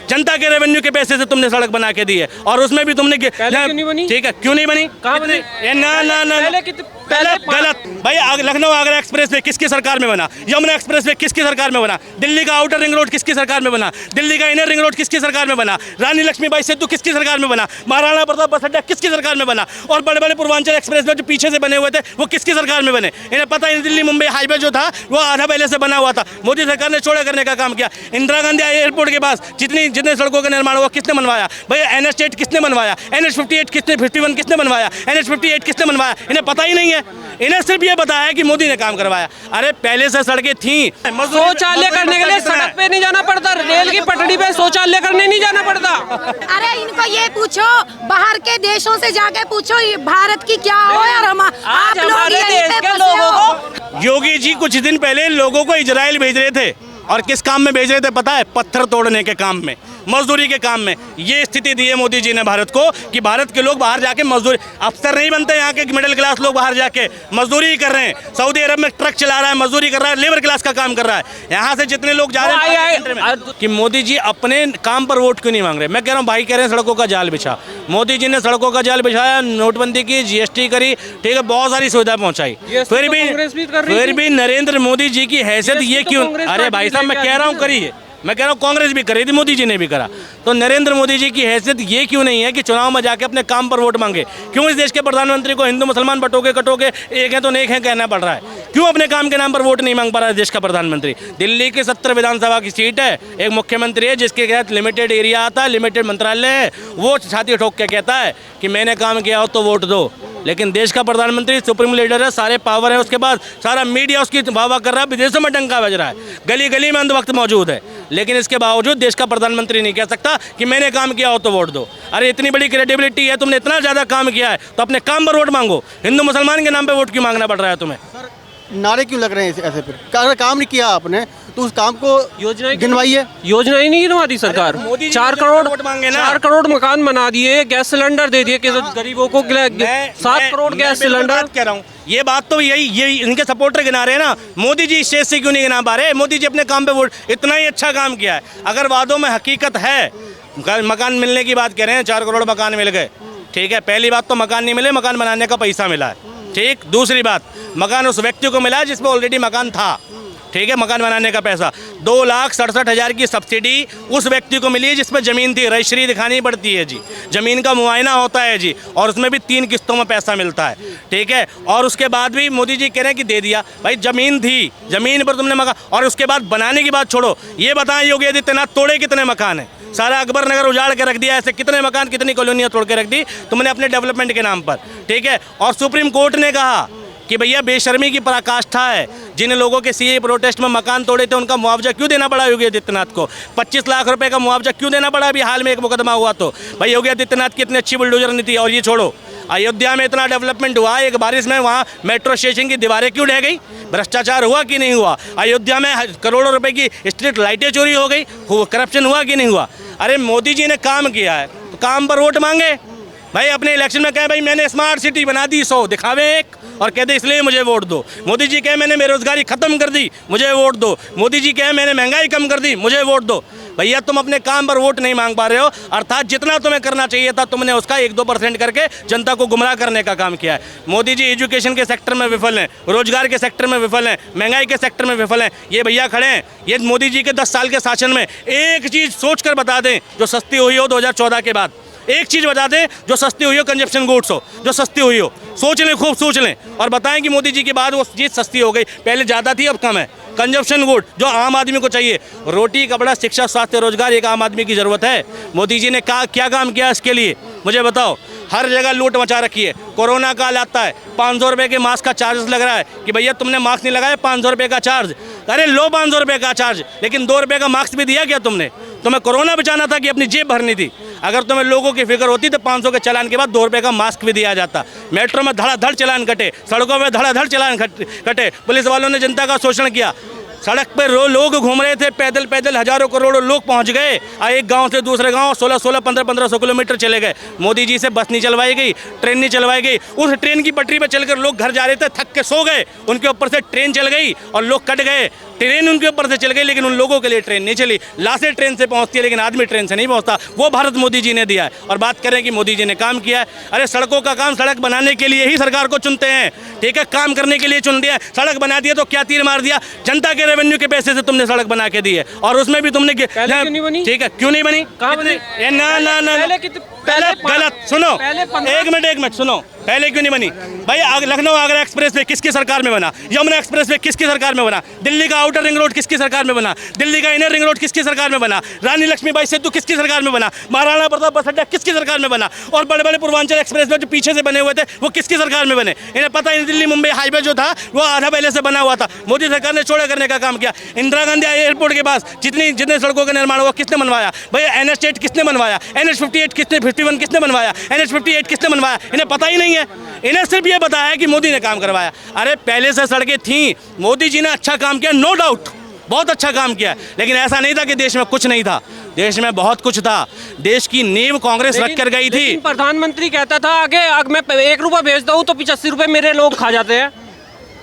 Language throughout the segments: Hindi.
जनता के रेवेन्यू के पैसे से तुमने सड़क बना के दी है, और उसमें भी तुमने ठीक है क्यों नहीं बनी, कहाँ बनी? पहले गलत भाई। लखनऊ आगरा एक्सप्रेस वे किसकी सरकार में बना, यमुना एक्सप्रेस वे किसकी सरकार में बना, दिल्ली का आउटर रिंग रोड किसकी सरकार में बना, दिल्ली का इनर रिंग रोड किसकी सरकार में बना, रानी लक्ष्मीबाई सेतु किसकी सरकार में बना, महाराणा प्रताप बस अड्डा किसकी सरकार में बना, और बड़े बड़े पूर्वांचल एक्सप्रेस वे जो पीछे से बने हुए थे वो किसकी सरकार में बने। इन्हें पता है दिल्ली मुंबई हाईवे जो था वो आधा पहले से बना हुआ था, मोदी सरकार ने चौड़ा करने का काम किया। इंदिरा गांधी एयरपोर्ट के पास जितने सड़कों का निर्माण हुआ किसने बनवाया भाई, NH8 किसने बनवाया, NH58 किसने 51 किसने बनवाया, NH58 किसने बनवाया, इन्हें पता ही नहीं है। इन्हें सिर्फ ये पता है कि मोदी ने काम करवाया। अरे पहले से सड़कें थी, शौचालय करने के लिए सड़क पे नहीं जाना पड़ता, रेल की पटड़ी पे शौचालय करने नहीं जाना पड़ता। अरे इनको ये पूछो, बाहर के देशों से जाके पूछो भारत की क्या हो, और हम आप लोग देश के लोगों को। योगी जी कुछ दिन पहले लोगों को इजराइल भेज रहे थे, और किस काम में भेज रहे थे पता है, पत्थर तोड़ने के काम में, मजदूरी के काम में। ये स्थिति दी है मोदी जी ने भारत को कि भारत के लोग बाहर जाके मजदूरी, अफसर नहीं बनते यहाँ के मिडिल क्लास लोग, बाहर जाके मजदूरी ही कर रहे हैं। सऊदी अरब में ट्रक चला रहा है, मजदूरी कर रहा है, लेबर क्लास का काम कर रहा है। यहाँ से जितने लोग जा रहे हैं कि मोदी जी अपने काम पर वोट क्यों नहीं मांग रहे। मैं कह रहा हूँ भाई कह रहे हैं सड़कों का जाल बिछा, मोदी जी ने सड़कों का जाल बिछाया, नोटबंदी की, GST करी, ठीक है, बहुत सारी सुविधा पहुंचाई, फिर भी नरेंद्र मोदी जी की हैसियत ये क्यों। अरे भाई साहब मैं कह रहा हूँ करिए, मैं कह रहा हूँ कांग्रेस भी करी थी, मोदी जी ने भी करा, तो नरेंद्र मोदी जी की हैसियत ये क्यों नहीं है कि चुनाव में जाके अपने काम पर वोट मांगे। क्यों इस देश के प्रधानमंत्री को हिंदू मुसलमान बटोगे कटोगे, एक है तो नेक है कहना पड़ रहा है। क्यों अपने काम के नाम पर वोट नहीं मांग पा रहा है देश का प्रधानमंत्री। दिल्ली की 70 विधानसभा की सीट है, एक मुख्यमंत्री है जिसके तहत लिमिटेड एरिया आता है, लिमिटेड मंत्रालय है, वो छाती ठोक के कहता है कि मैंने काम किया हो तो वोट दो। लेकिन देश का प्रधानमंत्री सुप्रीम लीडर है, सारे पावर है, उसके बाद सारा मीडिया उसकी वाह कर रहा है, विदेशों में डंका बज रहा है, गली गली में अंध वक्त मौजूद है, लेकिन इसके बावजूद देश का प्रधानमंत्री नहीं कह सकता कि मैंने काम किया हो तो वोट दो। अरे इतनी बड़ी क्रेडिबिलिटी है, तुमने इतना ज़्यादा काम किया है तो अपने काम पर वोट मांगो, हिंदू मुसलमान के नाम पर वोट क्यों मांगना पड़ रहा है तुम्हें। नारे क्यों लग रहे हैं ऐसे, फिर अगर काम नहीं किया आपने तो उस काम को गिनवाइए। योजना ही नहीं गिनवा दी सरकार। 4 करोड़ वोट मांगे ना, 4 करोड़ मकान बना दिए, गैस सिलेंडर दे दिए गरीबों को, 7 करोड़ गैस सिलेंडर। कह रहा हूँ ये बात तो ये इनके सपोर्टर गिना रहे हैं ना, मोदी जी इस स्टेज से क्यों नहीं गिना पा रहे। मोदी जी अपने काम पे वोट, इतना ही अच्छा काम किया है। अगर वादों में हकीकत है, मकान मिलने की बात कह रहे हैं, 4 करोड़ मकान मिल गए, ठीक है, पहली बात तो मकान नहीं मिले, मकान बनाने का पैसा मिला है, ठीक। दूसरी बात, मकान उस व्यक्ति को मिला है जिसमें ऑलरेडी मकान था, ठीक है, मकान बनाने का पैसा। 2,67,000 की सब्सिडी उस व्यक्ति को मिली है जिसमें ज़मीन थी, रजिस्ट्री दिखानी पड़ती है जी, ज़मीन का मुआयना होता है जी, और उसमें भी 3 किस्तों में पैसा मिलता है, ठीक है। और उसके बाद भी मोदी जी कह रहे हैं कि दे दिया, भाई ज़मीन थी, ज़मीन पर तुमने मकान, और उसके बाद बनाने की बात छोड़ो, ये बताएं योगी आदित्यनाथ तोड़े कितने मकान हैं। सारा अकबर नगर उजाड़ के रख दिया, ऐसे कितने मकान कितनी कॉलोनियाँ तोड़ के रख दी तुमने अपने डेवलपमेंट के नाम पर, ठीक है। और सुप्रीम कोर्ट ने कहा कि भैया बेशर्मी की पराकाष्ठा है, जिन लोगों के CA प्रोटेस्ट में मकान तोड़े थे उनका मुआवजा क्यों देना पड़ा योगी आदित्यनाथ को। 25 लाख रुपए का मुआवजा क्यों देना पड़ा अभी हाल में एक मुकदमा हुआ तो। भाई योगी आदित्यनाथ की इतनी अच्छी बुलडोजर नीति, और ये छोड़ो, अयोध्या में इतना डेवलपमेंट हुआ, एक बारिश में वहाँ मेट्रो स्टेशन की दीवारें क्यों ढह गई, भ्रष्टाचार हुआ कि नहीं हुआ। अयोध्या में करोड़ों रुपए की स्ट्रीट लाइटें चोरी हो गई, करप्शन हुआ कि नहीं हुआ। अरे मोदी जी ने काम किया है तो काम पर वोट मांगे। भाई अपने इलेक्शन में कहे भाई मैंने स्मार्ट सिटी बना दी 100, दिखावे एक, और कहते इसलिए मुझे वोट दो। मोदी जी कहे मैंने बेरोजगारी खत्म कर दी, मुझे वोट दो। मोदी जी कहे मैंने महंगाई कम कर दी, मुझे वोट दो। भैया तुम अपने काम पर वोट नहीं मांग पा रहे हो, अर्थात जितना तुम्हें करना चाहिए था तुमने उसका 1-2% करके जनता को गुमराह करने का काम किया है। मोदी जी एजुकेशन के सेक्टर में विफल हैं, रोजगार के सेक्टर में विफल हैं, महंगाई के सेक्टर में विफल हैं। ये भैया खड़े हैं, ये मोदी जी के 10 साल के शासन में एक चीज़ सोच कर बता दें जो सस्ती हुई हो 2014 के बाद, एक चीज़ बता दें जो सस्ती हुई हो, कंजप्शन गुड्स हो जो सस्ती हुई हो। सोच लें, खूब सोच लें, और बताएं कि मोदी जी के बाद वो चीज़ सस्ती हो गई, पहले ज़्यादा थी अब कम है। कंजप्शन गुड जो आम आदमी को चाहिए, रोटी कपड़ा शिक्षा स्वास्थ्य रोजगार, एक आम आदमी की ज़रूरत है। मोदी जी ने क्या काम किया इसके लिए मुझे बताओ। हर जगह लूट मचा रखी है। कोरोना काल आता है, 500 रुपये के मास्क का चार्ज लग रहा है कि भैया तुमने मास्क नहीं लगाया, 500 रुपये का चार्ज। अरे लो 500 रुपये का चार्ज, लेकिन 2 रुपये का मास्क भी दिया क्या तुमने? तुम्हें कोरोना बचाना था कि अपनी जेब भरनी थी? अगर तुम्हें लोगों की फिक्र होती तो 500 के चालान के बाद 2 रुपये का मास्क भी दिया जाता। मेट्रो में धड़ाधड़ चालान कटे, सड़कों में धड़ाधड़ चालान कटे, पुलिस वालों ने जनता का शोषण किया। सड़क पर लोग घूम रहे थे, पैदल पैदल हजारों करोड़ों लोग पहुंच गए। एक गांव से दूसरे गांव 1600 1500 किलोमीटर चले गए। मोदी जी से बस नहीं चलवाई गई, ट्रेन नहीं चलवाई गई। उस ट्रेन की पटरी पर चलकर लोग घर जा रहे थे, थक के सो गए, उनके ऊपर से ट्रेन चल गई और लोग कट गए। ट्रेन उनके ऊपर से चल गई, लेकिन उन लोगों के लिए ट्रेन नहीं चली। लाशें ट्रेन से पहुंचती है, लेकिन आदमी ट्रेन से नहीं पहुंचता। वो भारत मोदी जी ने दिया है। और बात करें कि मोदी जी ने काम किया है, अरे सड़कों का काम सड़क बनाने के लिए ही सरकार को चुनते हैं, ठीक है, काम करने के लिए चुन दिया। सड़क बना दिया तो क्या तीर मार दिया, जनता के रेवेन्यू के पैसे से तुमने सड़क बना के दी है, और उसमें भी तुमने ठीक है क्यों नहीं बनी, गलत सुनो, एक मिनट सुनो, पहले क्यों नहीं बनी भाई? लखनऊ आगरा एक्सप्रेस वे किसकी सरकार में बना? यमुना एक्सप्रेस वे किसकी सरकार में बना? दिल्ली का आउटर रिंग रोड किसकी सरकार में बना? दिल्ली का इनर रिंग रोड किसकी सरकार में बना? रानी लक्ष्मीबाई सेतु किसकी सरकार में बना? महाराणा प्रताप बस अड्डा किसकी सरकार में बना? और बड़े बड़े पूर्वांचल एक्सप्रेस वे जो पीछे से बने हुए थे वो किसकी सरकार में बने? इन्हें पता ही नहीं। दिल्ली मुंबई हाईवे जो था वो आधा पहले से बना हुआ था, मोदी सरकार ने चौड़ा करने का काम किया। इंदिरा गांधी एयरपोर्ट के पास जितने सड़कों का निर्माण हुआ किसने बनवाया भैया? NH8 किसने बनवाया? NH58 किसने, 51 किसने बनवाया? NH58 किसने बनवाया? इन्हें पता ही नहीं है। इन्हें सिर्फ ये बताया कि मोदी ने काम करवाया। अरे पहले से सड़कें थी, मोदी जी ने अच्छा काम किया, नो डाउट बहुत अच्छा काम किया, लेकिन ऐसा नहीं था कि देश में कुछ नहीं था। देश में बहुत कुछ था। देश की नींव कांग्रेस रख कर गई थी। प्रधानमंत्री कहता था आगे अगर मैं 1 रुपया भेजता हूँ तो 85 रुपए मेरे लोग खा जाते हैं,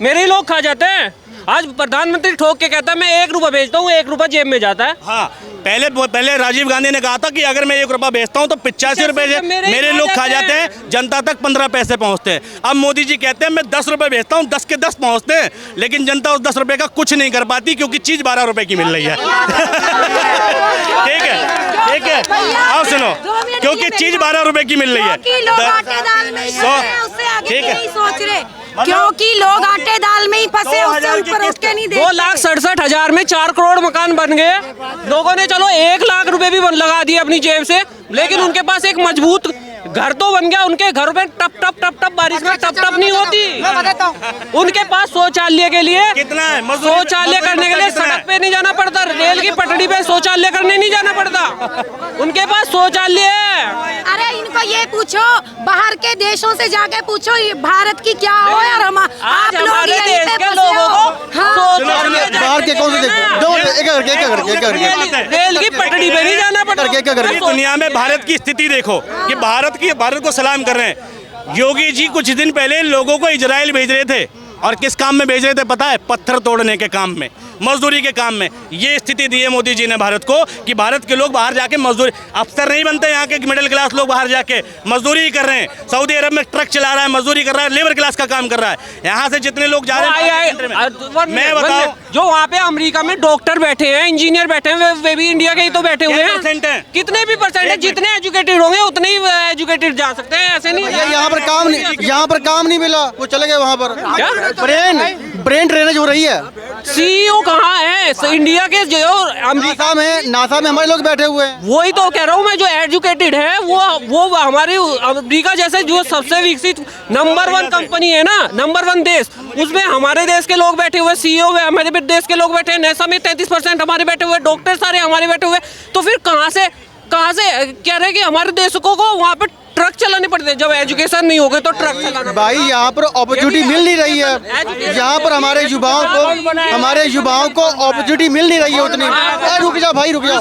मेरे ही लोग खा जाते हैं। आज प्रधानमंत्री ठोक के कहता है मैं 1 रुपया भेजता हूँ, 1 रुपया जेब में जाता है। हाँ, पहले राजीव गांधी ने कहा था कि अगर मैं 1 रुपया भेजता हूँ तो 85 रुपए मेरे लोग खा जाते हैं, जनता तक 15 पैसे पहुँचते हैं। अब मोदी जी कहते हैं मैं 10 रुपए भेजता हूँ, 10 के 10 पहुँचते हैं, लेकिन जनता उस 10 रुपए का कुछ नहीं कर पाती, क्योंकि चीज़ 12 रुपए की मिल रही है। ठीक है, आओ सुनो, क्योंकि चीज़ 12 रुपए की मिल रही है। ठीक है, क्योंकि लोग आटे दाल में ही फंसे, उससे ऊपर उठ के नहीं देखते। 2,67,000 में 4 करोड़ मकान बन गए। लोगों ने चलो 1 लाख रुपए भी लगा दिए अपनी जेब से, लेकिन उनके पास एक मजबूत घर तो बन गया। उनके घर में टप टप टप टप बारिश में टप टप नहीं होती। उनके पास शौचालय के लिए कितना है? शौचालय करने के लिए सड़क पे नहीं जाना पड़ता, रेल की पटड़ी पे शौचालय करने नहीं जाना पड़ता, उनके पास शौचालय है। अरे इनको ये पूछो, बाहर के देशों से जाके पूछो ये भारत की क्या हो, और हम आप लोग हमारे यहीं देश पे के फंसे लोगों हो। को हाँ। बाहर के कौन से रेल की पटड़ी पे नहीं जाना पड़ता। पूरी दुनिया में भारत की स्थिति देखो कि भारत को सलाम कर रहे हैं। योगी जी कुछ दिन पहले लोगों को इजराइल भेज रहे थे, और किस काम में भेज रहे थे पता है? पत्थर तोड़ने के काम में, मजदूरी के काम में। ये स्थिति दी है मोदी जी ने भारत को कि भारत के लोग बाहर जाके मजदूरी, अफसर नहीं बनते यहाँ के मिडिल क्लास लोग, बाहर जाके मजदूरी ही कर रहे हैं। सऊदी अरब में ट्रक चला रहा है, मजदूरी कर रहा है, लेबर क्लास का काम कर रहा है। यहाँ से जितने लोग जा रहे हैं, मैं बताऊं, जो वहाँ पे अमेरिका में डॉक्टर बैठे हैं, इंजीनियर बैठे हैं, वे भी इंडिया के ही तो बैठे हुए हैं। कितने भी परसेंट है, जितने एजुकेटेड होंगे उतने ही एजुकेटेड जा सकते हैं, ऐसे नहीं। यहाँ पर काम नहीं मिला, वो चले गए वहाँ पर। ब्रेन ड्रेनेज हो रही है। CEO कहाँ है? इंडिया के जो नासा में हमारे लोग बैठे हुए हैं। वही तो कह रहा हूँ मैं, जो एजुकेटेड है वो हमारे अमेरिका जैसे जो सबसे विकसित नंबर 1 कंपनी है ना, नंबर 1 देश, उसमें हमारे देश के लोग बैठे हुए, CEO है हमारे देश के लोग बैठे हैं, NASA में 33% हमारे बैठे हुए, डॉक्टर सारे हमारे बैठे हुए। तो फिर कहाँ से कह रहे हैं कि हमारे देशों को वहाँ पे ट्रक चलाने पड़ते हैं? जब एजुकेशन नहीं होगा तो ट्रक चलाना भाई, यहाँ पर अपॉर्चुनिटी मिल नहीं रही है। यहाँ पर हमारे युवाओं को अपॉर्चुनिटी मिल नहीं रही है उतनी। रुक जाओ भाई, रुक जाओ।